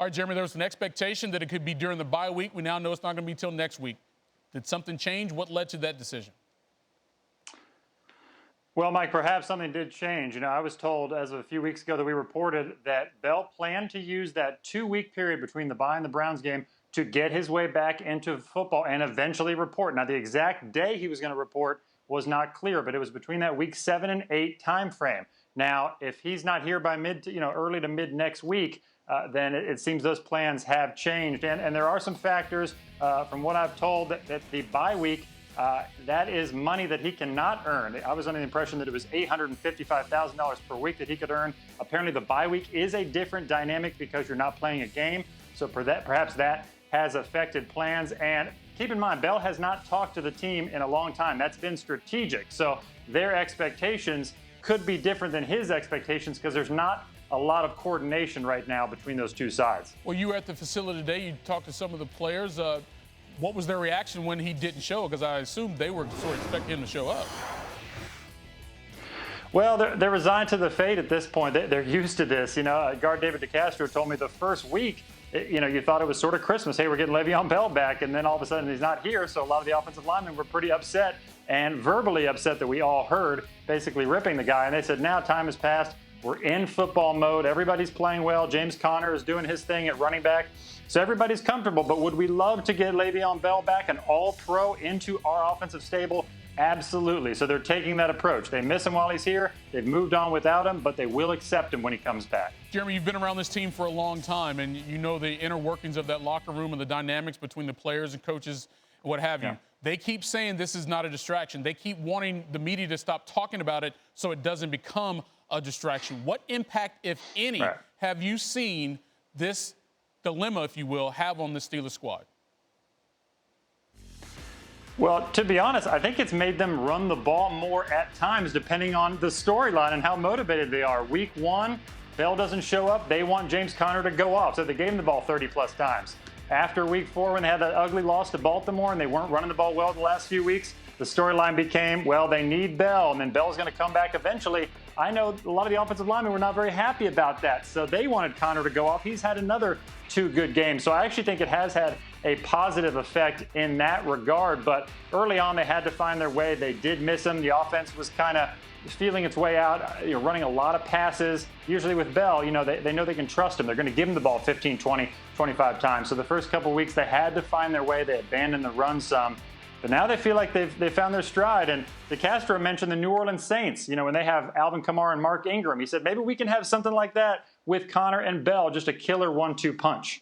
All right, Jeremy, there was an expectation that it could be during the bye week. We now know it's not going to be till next week. Did something change? What led to that decision? Well, Mike, perhaps something did change. I was told as of a few weeks ago that we reported that Bell planned to use that 2-week period between the bye and the Browns game to get his way back into football and eventually report. Now, the exact day he was going to report was not clear, but it was between that week 7 and 8 time frame. Now, if he's not here by early to mid next week, then it seems those plans have changed. And there are some factors from what I've told that the bye week, that is money that he cannot earn. I was under the impression that it was $855,000 per week that he could earn. Apparently, the bye week is a different dynamic because you're not playing a game. So perhaps that has affected plans. And keep in mind, Bell has not talked to the team in a long time. That's been strategic. So their expectations could be different than his expectations because there's not a lot of coordination right now between those two sides. Well, you were at the facility today. You talked to some of the players. What was their reaction when he didn't show? Because I assumed they were sort of expecting him to show up. Well, they're resigned to the fate at this point. They're used to this. Guard David DeCastro told me the first week, you thought it was sort of Christmas. Hey, we're getting Le'Veon Bell back. And then all of a sudden he's not here. So a lot of the offensive linemen were pretty upset and verbally upset that we all heard, basically ripping the guy. And they said, now time has passed. We're in football mode. Everybody's playing well. James Conner is doing his thing at running back. So everybody's comfortable. But would we love to get Le'Veon Bell back, an all-pro, into our offensive stable? Absolutely. So they're taking that approach. They miss him while he's here. They've moved on without him, but they will accept him when he comes back. Jeremy, you've been around this team for a long time, and you know the inner workings of that locker room and the dynamics between the players and coaches and what have you. Yeah. They keep saying this is not a distraction. They keep wanting the media to stop talking about it so it doesn't become a distraction. What impact, if any, have you seen this dilemma, if you will, have on the Steelers squad? Well, to be honest, I think it's made them run the ball more at times, depending on the storyline and how motivated they are. Week 1, Bell doesn't show up. They want James Conner to go off, so they gave him the ball 30-plus times. After week 4, when they had that ugly loss to Baltimore and they weren't running the ball well the last few weeks, the storyline became, well, they need Bell, and then Bell's going to come back eventually. I know a lot of the offensive linemen were not very happy about that, so they wanted Conner to go off. He's had another 2 good games, so I actually think it has had a positive effect in that regard. But early on, they had to find their way. They did miss him. The offense was kind of feeling its way out, running a lot of passes. Usually with Bell, they know they can trust him. They're going to give him the ball 15, 20, 25 times. So the first couple weeks, they had to find their way. They abandoned the run some. But now they feel like they've found their stride. And DeCastro mentioned the New Orleans Saints, when they have Alvin Kamara and Mark Ingram. He said, maybe we can have something like that with Conner and Bell, just a killer 1-2 punch.